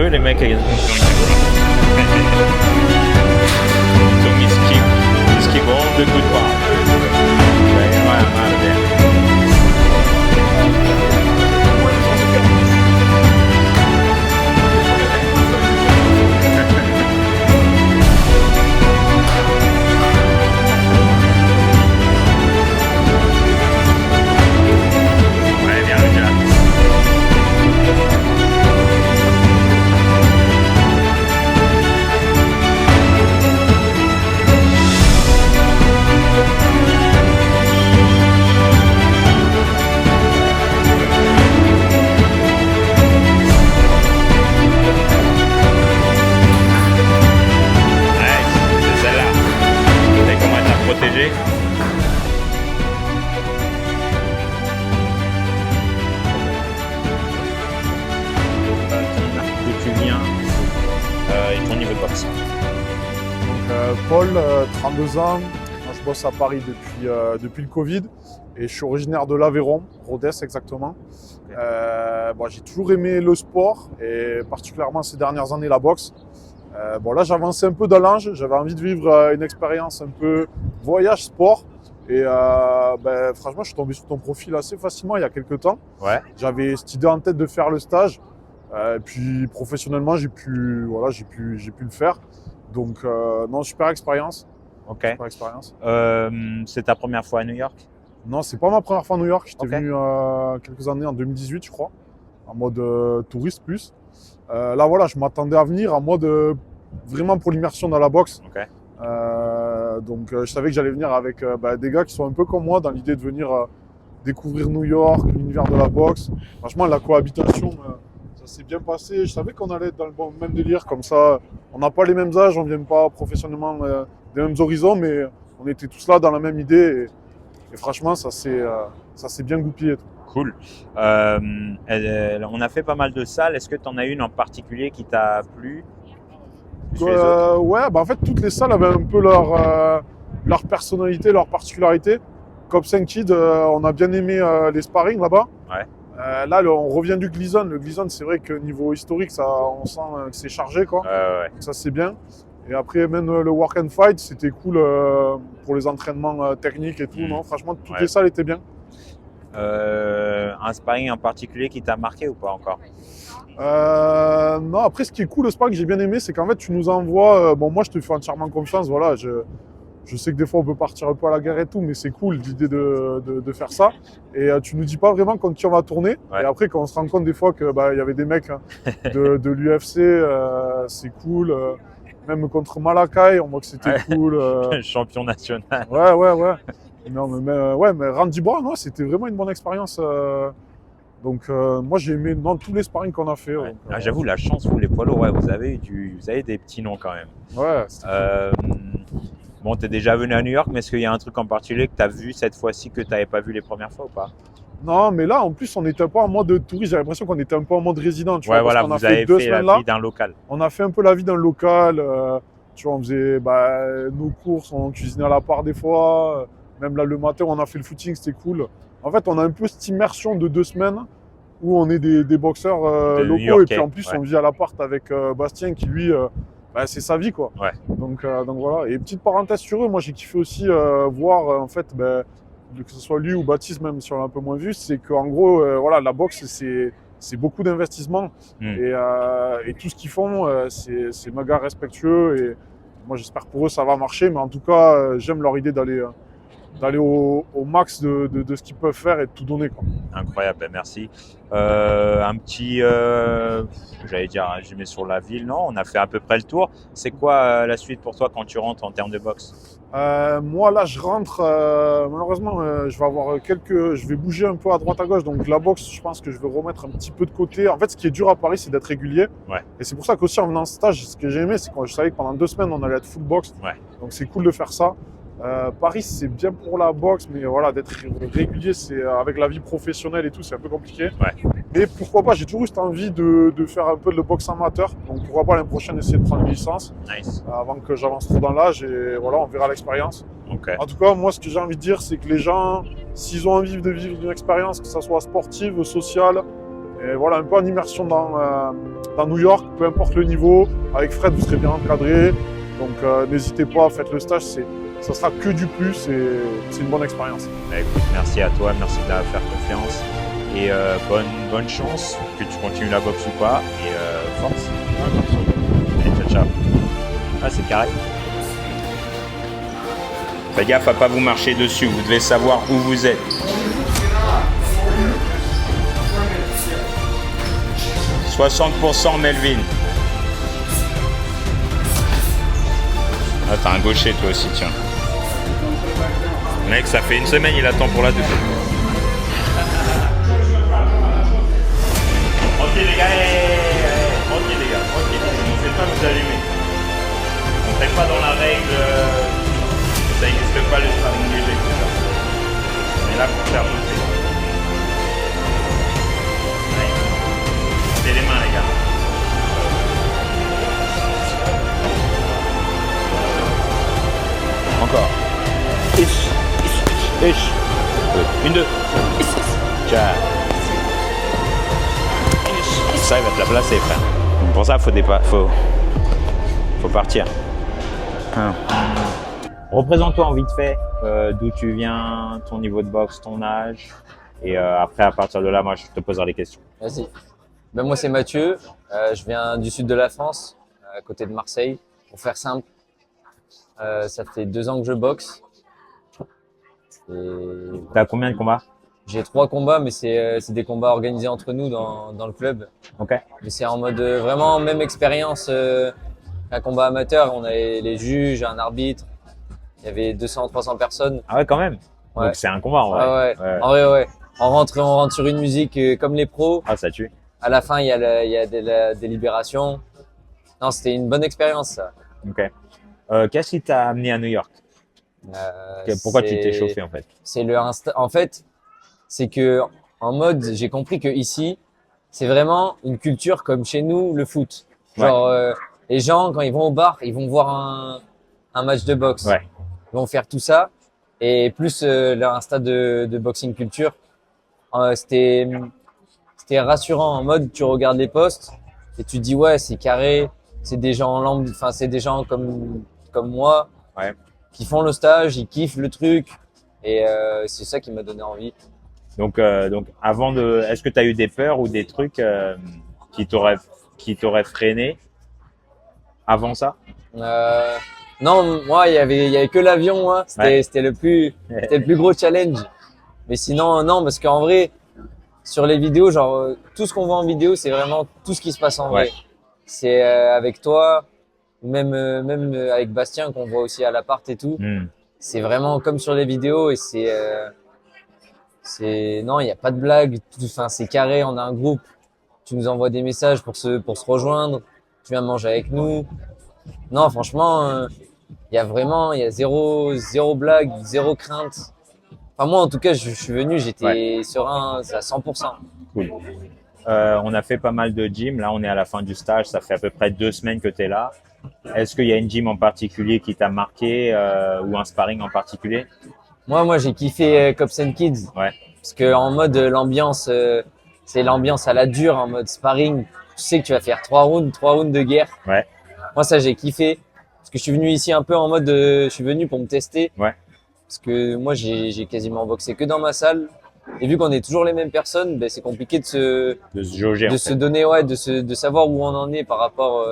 really make a so we skip all the good part. Protégé. D'où tu viens et ton niveau de boxe. Paul, 32 ans, moi, je bosse à Paris depuis le Covid et je suis originaire de l'Aveyron, Rodez exactement. J'ai toujours aimé le sport et particulièrement ces dernières années la boxe. Là j'avançais un peu dans l'âge, j'avais envie de vivre une expérience un peu voyage sport et franchement je suis tombé sur ton profil assez facilement il y a quelques temps. Ouais. J'avais cette idée en tête de faire le stage, puis professionnellement j'ai pu le faire. Donc non, super expérience. Ok. Super expérience. C'est ta première fois à New York? Non, c'est pas ma première fois à New York, j'étais Ok. venu quelques années en 2018 je crois, en mode touriste plus. Là voilà, je m'attendais à venir en mode vraiment pour l'immersion dans la boxe. Ok. Donc je savais que j'allais venir avec des gars qui sont un peu comme moi dans l'idée de venir découvrir New York, l'univers de la boxe. Franchement la cohabitation, ça s'est bien passé. Je savais qu'on allait être dans le même délire comme ça. On n'a pas les mêmes âges, on ne vient pas professionnellement des mêmes horizons, mais on était tous là dans la même idée. Et franchement ça s'est bien goupillé. Cool. On a fait pas mal de salles. Est-ce que tu en as une en particulier qui t'a plu? Ouais, en fait, toutes les salles avaient un peu leur personnalité, leur particularité. Cop 5 Kid, on a bien aimé les sparring là-bas. Ouais. Là, on revient du Gleason. Le Gleason, c'est vrai que niveau historique, on sent que c'est chargé, quoi. Ouais. Ça, c'est bien. Et après, même le Work and Fight, c'était cool pour les entraînements techniques et tout. Non, franchement, toutes les salles étaient bien. Un sparring en particulier qui t'a marqué ou pas encore? Non, après, ce qui est cool, le sparring que j'ai bien aimé, c'est qu'en fait, tu nous envoies. Moi, je te fais entièrement confiance. Voilà, je sais que des fois, on peut partir un peu à la guerre et tout, mais c'est cool l'idée de faire ça. Et tu nous dis pas vraiment contre qui on va tourner. Ouais. Et après, quand on se rend compte des fois que y avait des mecs de l'UFC, c'est cool. Même contre Malakai, on voit que c'était cool. Champion national. Ouais. Non, mais Randy Brown, ouais, c'était vraiment une bonne expérience. Donc moi j'ai aimé dans tous les sparring qu'on a fait. Ouais. Donc, J'avoue, la chance, vous les poids lourds, vous avez des petits noms quand même. Ouais. Bon, tu es déjà venu à New York, mais est-ce qu'il y a un truc en particulier que tu as vu cette fois-ci que tu n'avais pas vu les premières fois ou pas? Non, mais là en plus on n'était pas en mode touriste, j'ai l'impression qu'on était un peu en mode résident. Tu vois, voilà, parce qu'on vous a fait avez 2 fait semaines la là. vie d'un local. On a fait un peu la vie d'un local. Tu vois, on faisait nos courses, on cuisinait à la part des fois. Même là le matin, on a fait le footing, c'était cool. En fait, on a un peu cette immersion de 2 semaines où on est des boxeurs locaux et puis en plus on vit à l'appart avec Bastien qui lui, c'est sa vie quoi. Ouais. Donc voilà. Et petite parenthèse sur eux, moi j'ai kiffé aussi voir en fait, que ce soit lui ou Baptiste, même si on l'a un peu moins vu, c'est qu'en gros, la boxe c'est beaucoup d'investissement et tout ce qu'ils font, c'est méga respectueux et moi j'espère pour eux ça va marcher, mais en tout cas j'aime leur idée d'aller au max de ce qu'ils peuvent faire et de tout donner, quoi. Incroyable, merci. Un petit, j'allais dire, un résumé sur la ville, non? On a fait à peu près le tour. C'est quoi la suite pour toi quand tu rentres en termes de boxe? Moi là je rentre, malheureusement je vais bouger un peu à droite à gauche, donc la boxe je pense que je vais remettre un petit peu de côté. En fait ce qui est dur à Paris c'est d'être régulier, et c'est pour ça qu'aussi en venant en stage, ce que j'ai aimé c'est que je savais que pendant 2 semaines on allait être full box, donc c'est cool de faire ça. Paris c'est bien pour la boxe, mais voilà, d'être régulier, c'est avec la vie professionnelle et tout, c'est un peu compliqué. Mais pourquoi pas, j'ai toujours eu cette envie de faire un peu de boxe amateur, donc pourquoi pas l'année prochaine essayer de prendre une licence avant que j'avance trop dans l'âge, et voilà, on verra l'expérience. En tout cas, moi ce que j'ai envie de dire, c'est que les gens, s'ils ont envie de vivre une expérience, que ce soit sportive, sociale Et voilà, un peu en immersion dans New York, peu importe le niveau. Avec Fred, vous serez bien encadré. Donc n'hésitez pas, faites le stage, ça sera que du plus et c'est une bonne expérience. Bah, écoute, merci à toi, merci de faire confiance et bonne chance, que tu continues la boxe ou pas et force. Allez, ciao, ciao. Ah, c'est carré. Faites gaffe à pas vous marcher dessus, vous devez savoir où vous êtes. « 60% Melvin. » Ah, t'as un gaucher toi aussi, tiens. Mec, ça fait une semaine, il attend pour la douche. Tranquille les gars, tranquille les gars, tranquille. On ne sait pas vous allumer. On ne traite pas dans la règle. Ça n'existe pas le sparring léger. On est là pour faire monter. C'est les mains les gars. Encore. Ish. Une, deux. Ciao. Ça, il va te la placer, frère. Donc pour ça, faut partir. Représente-toi en vite fait d'où tu viens, ton niveau de boxe, ton âge. Et après, à partir de là, moi, je te poserai les questions. Vas-y. Ben, moi, c'est Mathieu. Je viens du sud de la France, à côté de Marseille. Pour faire simple, ça fait 2 ans que je boxe. T'as combien de combats? J'ai 3 combats, mais c'est des combats organisés entre nous dans le club. Ok. Mais c'est en mode vraiment même expérience qu'un combat amateur. On avait les juges, un arbitre. Il y avait 200-300 personnes. Ah ouais, quand même. Ouais. Donc c'est un combat en vrai. Ah ouais. Ouais. En vrai, ouais. On rentre sur une musique comme les pros. Ah, ça tue. À la fin, il y a la délibération. Non, c'était une bonne expérience, ça. Ok. Qu'est-ce qui t'a amené à New York? Pourquoi tu t'es chauffé en fait? C'est en fait, c'est que en mode, j'ai compris que ici, c'est vraiment une culture comme chez nous, le foot. Genre, les gens quand ils vont au bar, ils vont voir un match de boxe. Ouais. Ils vont faire tout ça et plus leur Insta de boxing culture. C'était rassurant en mode, tu regardes les posts et tu te dis ouais, c'est carré, c'est des gens enfin c'est des gens comme moi. Ouais. Qui font le stage, ils kiffent le truc et c'est ça qui m'a donné envie. Donc avant est-ce que tu as eu des peurs ou des trucs qui t'auraient freiné avant ça? Non, moi il y avait que l'avion, moi. C'était le plus gros challenge. Mais sinon non, parce qu'en vrai sur les vidéos, genre tout ce qu'on voit en vidéo, c'est vraiment tout ce qui se passe en vrai. C'est avec toi. Même avec Bastien qu'on voit aussi à l'appart et tout, c'est vraiment comme sur les vidéos et non, il n'y a pas de blague, enfin c'est carré, on a un groupe, tu nous envoies des messages pour se rejoindre, tu viens manger avec nous. Non, franchement, il y a zéro blague, zéro crainte. Enfin moi en tout cas, je suis venu, j'étais serein à 100%. Cool. On a fait pas mal de gym, là on est à la fin du stage, ça fait à peu près 2 semaines que tu es là. Est-ce qu'il y a une gym en particulier qui t'a marqué ou un sparring en particulier? Moi j'ai kiffé Cops and Kids. Ouais. Parce que en mode l'ambiance, c'est l'ambiance à la dure, en mode sparring. Tu sais que tu vas faire 3 rounds de guerre. Ouais. Moi ça j'ai kiffé. Parce que je suis venu ici un peu en mode, je suis venu pour me tester. Ouais. Parce que moi j'ai quasiment boxé que dans ma salle. Et vu qu'on est toujours les mêmes personnes, ben c'est compliqué de se jauger, de se donner, de savoir où on en est par rapport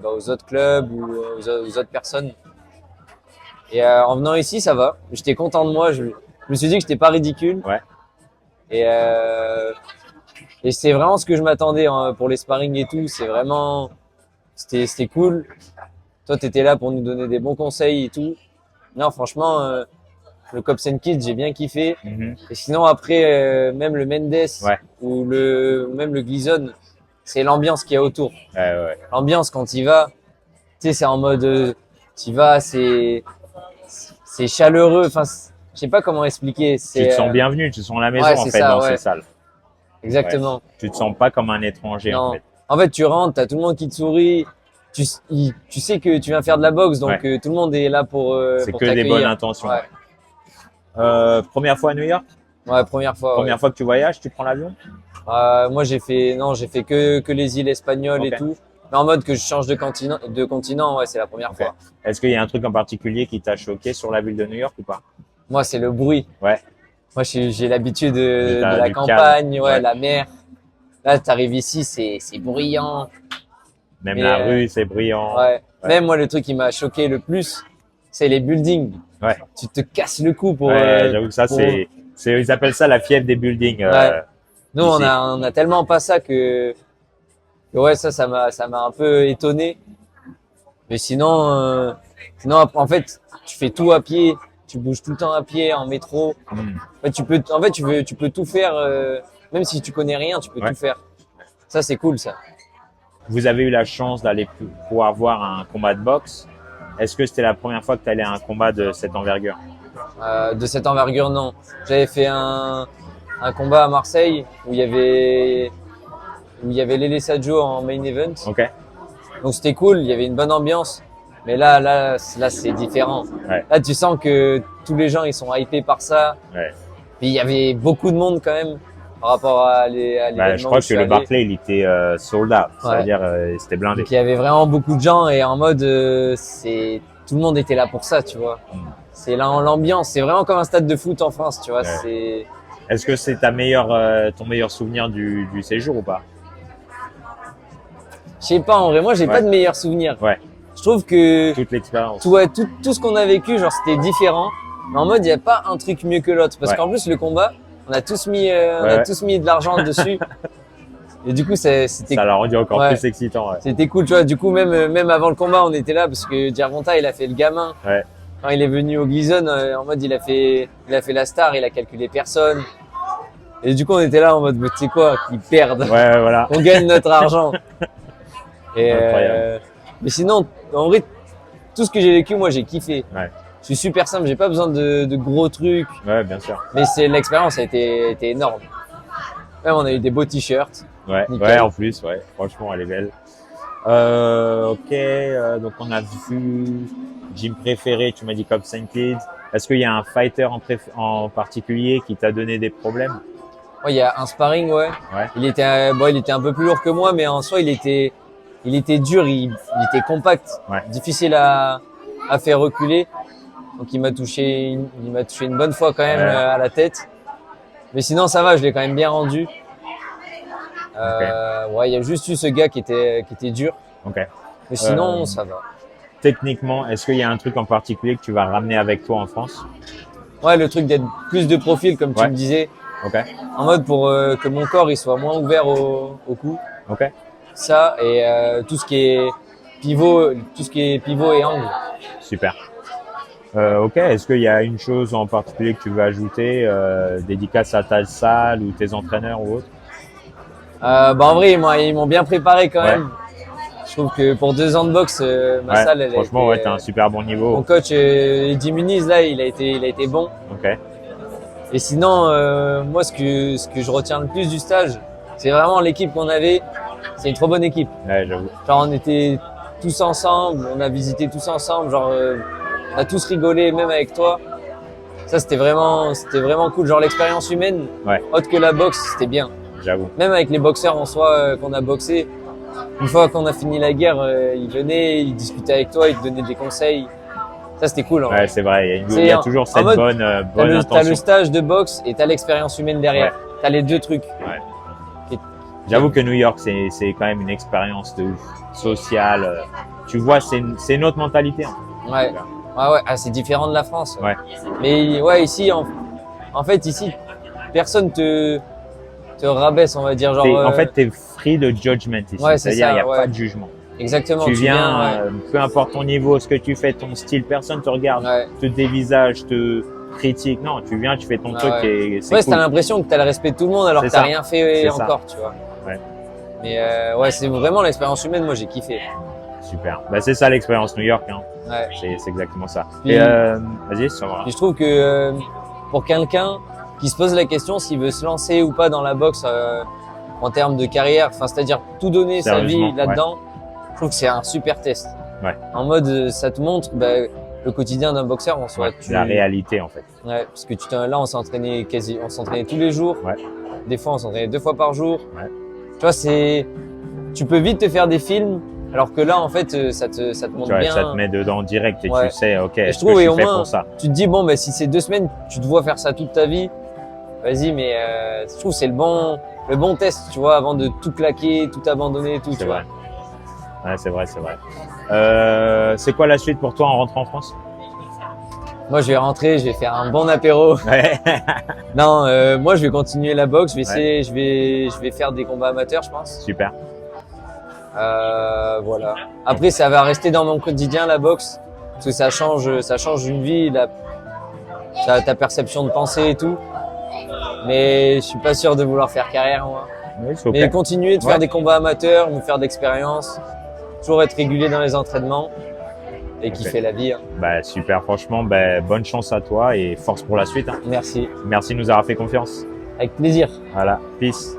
aux autres clubs ou aux autres personnes. Et en venant ici, ça va. J'étais content de moi. Je me suis dit que j'étais pas ridicule. Ouais. Et c'est vraiment ce que je m'attendais pour les sparring et tout. C'est vraiment, c'était cool. Toi, t'étais là pour nous donner des bons conseils et tout. Non, franchement. Le Cops and Kids, j'ai bien kiffé. Et sinon, après, même le Mendes ou même le Gleason, c'est l'ambiance qu'il y a autour. Ouais. L'ambiance quand il va, tu sais, c'est en mode, tu vas, c'est chaleureux. Enfin, je sais pas comment expliquer. Tu te sens bienvenu, tu te sens à la maison en fait dans ces salles. Exactement. Ouais. Tu te sens pas comme un étranger non. en fait. En fait, tu rentres, t'as tout le monde qui te sourit. Tu sais que tu viens faire de la boxe, donc tout le monde est là pour c'est que des bonnes intentions. Première fois à New York? Ouais, première fois. Première fois que tu voyages, tu prends l'avion? Moi, j'ai fait que les îles espagnoles et Ok. tout. Mais en mode que je change de continent, ouais, c'est la première Ok. fois. Est-ce qu'il y a un truc en particulier qui t'a choqué sur la ville de New York ou pas? Moi, c'est le bruit. Ouais. Moi, j'ai l'habitude de la Du campagne, calme. ouais, Ouais. la mer. Là, t'arrives ici, c'est bruyant. Même Mais, la rue, c'est brillant. Ouais. Ouais. Même moi, le truc qui m'a choqué le plus, c'est les buildings. Ouais. Tu te casses le cou pour. Ouais, j'avoue que ça, pour- ils appellent ça la fièvre des buildings. Ouais. Nous, ici. on a tellement pas ça que ouais, ça m'a un peu étonné. Mais sinon, en fait, tu fais tout à pied, tu bouges tout le temps à pied, en métro. Ouais, tu peux tout faire, même si tu connais rien, tu peux Ouais. tout faire. Ça, c'est cool, ça. Vous avez eu la chance d'aller pouvoir voir un combat de boxe. Est-ce que c'était la première fois que tu allais à un combat de cette envergure? De cette envergure, non. J'avais fait un combat à Marseille où il y avait Lele Sadio en main event. Ok. Donc c'était cool, il y avait une bonne ambiance. Mais là, c'est différent. Ouais. Là, tu sens que tous les gens, ils sont hypés par ça. Ouais. Puis il y avait beaucoup de monde quand même par rapport à l'événement. Je crois où que je suis le allé. Barclay, il était sold out. C'est-à-dire, c'était blindé. Donc il y avait vraiment beaucoup de gens et en mode, tout le monde était là pour ça, tu vois. C'est l'ambiance, c'est vraiment comme un stade de foot en France, tu vois. Ouais. Est-ce que c'est ton meilleur souvenir du séjour ou pas? Je sais pas, en vrai, moi, j'ai pas de meilleurs souvenirs. Ouais. Je trouve que Toute l'expérience. tout ce qu'on a vécu, genre, c'était différent. Mais en mode, il y a pas un truc mieux que l'autre. Parce Ouais. qu'en plus, le combat, on a tous mis de l'argent dessus. Et du coup, c'était Ça l'a rendu encore Ouais. plus excitant. Ouais. C'était cool, tu vois. Du coup, même avant le combat, on était là parce que Gervonta, il a fait le gamin. Ouais. Quand il est venu au Gleason, en mode, il a fait la star, il a calculé personne. Et du coup, on était là en mode, tu sais quoi, qu'ils perdent. Ouais, voilà. On gagne notre argent. Et Incroyable. mais sinon, en vrai, tout ce que j'ai vécu, moi, j'ai kiffé. Ouais. Je suis super simple, j'ai pas besoin de gros trucs. Ouais, bien sûr. Mais l'expérience a été énorme. Même on a eu des beaux t-shirts. Ouais, Nickel. ouais, en plus, ouais. Franchement, elle est belle. Ok, donc on a vu gym préféré, tu m'as dit Cobb St. Kids. Est-ce qu'il y a un fighter en particulier qui t'a donné des problèmes? Ouais, il y a un sparring, ouais. Ouais. Il était un peu plus lourd que moi, mais en soi, il était dur, il était compact, Ouais. difficile à faire reculer. Donc il m'a touché une bonne fois quand même Ouais. à la tête. Mais sinon ça va, je l'ai quand même bien rendu. Ouais, il y a juste eu ce gars qui était dur. Ok. Mais sinon ça va. Techniquement, est-ce qu'il y a un truc en particulier que tu vas ramener avec toi en France? Ouais, le truc d'être plus de profil comme tu Ouais. me disais, Ok. en mode pour que mon corps il soit moins ouvert au cou. Ok. Ça et tout ce qui est pivot et angle. Super. Ok. Est-ce qu'il y a une chose en particulier que tu veux ajouter, dédicace à ta salle ou tes entraîneurs ou autre? En vrai, ils m'ont bien préparé quand Ouais. même. Je trouve que pour 2 ans de boxe, ma Ouais, salle, elle franchement, a ouais, été, t'as un super bon niveau. mon coach Eddie Muniz là, il a été bon. Ok. Et sinon, moi, ce que je retiens le plus du stage, c'est vraiment l'équipe qu'on avait. C'est une trop bonne équipe. Ouais, j'avoue. Genre, on était tous ensemble, on a visité tous ensemble, genre, on a tous rigolé, même avec toi. Ça, c'était vraiment cool. Genre, l'expérience humaine, Ouais. autre que la boxe, c'était bien. J'avoue. Même avec les boxeurs en soi qu'on a boxé, une fois qu'on a fini la guerre, ils venaient, ils discutaient avec toi, ils te donnaient des conseils. Ça, c'était cool. Ouais, c'est vrai. Il C'est y a en- toujours en cette mode, bonne T'as le intention. stage de boxe et t'as l'expérience humaine derrière. T'as les deux trucs. J'avoue que New York, c'est quand même une expérience de ouf, sociale. Tu vois, c'est une autre mentalité. En fait. Ouais. Ouais. Ah, c'est différent de la France. Ouais. Mais ouais, ici, en fait, ici, personne te rabaisse, on va dire. Genre, En fait, t'es free de judgment ici. Ouais, c'est C'est-à-dire, ça, il n'y a ouais. pas de jugement. exactement. Tu viens, ouais. peu importe ton niveau, ce que tu fais, ton style, personne te regarde, Ouais. te dévisage, te critique. Non, tu viens, tu fais ton Ah truc ouais. et c'est Ouais, cool. t'as l'impression que t'as le respect de tout le monde alors C'est que t'as ça. rien fait C'est ça. encore, tu vois. Ouais. Mais ouais, c'est vraiment l'expérience humaine. Moi, j'ai kiffé. Super. Bah, c'est ça l'expérience New York. Hein. Ouais. C'est exactement ça. Puis- Et vas-y, ça va. Et je trouve que pour quelqu'un qui se pose la question s'il veut se lancer ou pas dans la boxe en termes de carrière, enfin c'est-à-dire tout donner sa vie Sérieusement, là-dedans, je trouve que c'est un super test. Ouais. En mode ça te montre le quotidien d'un boxeur en soi. Ouais, la réalité en fait. Ouais, parce que là on s'entraînait tous les jours. Ouais. Des fois, on s'entraînait 2 fois par jour. Ouais. Tu vois, tu peux vite te faire des films, alors que là, en fait, ça te montre Tu vois, bien. ça te met dedans direct et Ouais. tu sais, ok, Et je est-ce que trouve, je et suis au fait moins, pour ça. tu te dis, bon, ben, si c'est 2 semaines, tu te vois faire ça toute ta vie, vas-y, mais je trouve que c'est le bon test, tu vois, avant de tout claquer, tout abandonner, tout, C'est tu vrai. vois. Ouais, c'est vrai, c'est vrai. C'est quoi la suite pour toi en rentrant en France? Moi, je vais rentrer, je vais faire un bon apéro. Ouais. Non, moi, je vais continuer la boxe, je vais Ouais. essayer, je vais faire des combats amateurs, je pense. Super. Voilà. Après, ça va rester dans mon quotidien, la boxe, parce que ça change une vie, ta perception de pensée et tout. Mais je suis pas sûr de vouloir faire carrière, moi. Oui, c'est ok. Mais continuer de Ouais. faire des combats amateurs, me faire d'expérience, toujours être régulier dans les entraînements et kiffer la vie. Hein. Bah, super, franchement, bah, bonne chance à toi et force pour la suite. Hein. Merci. Merci de nous avoir fait confiance. Avec plaisir. Voilà, peace.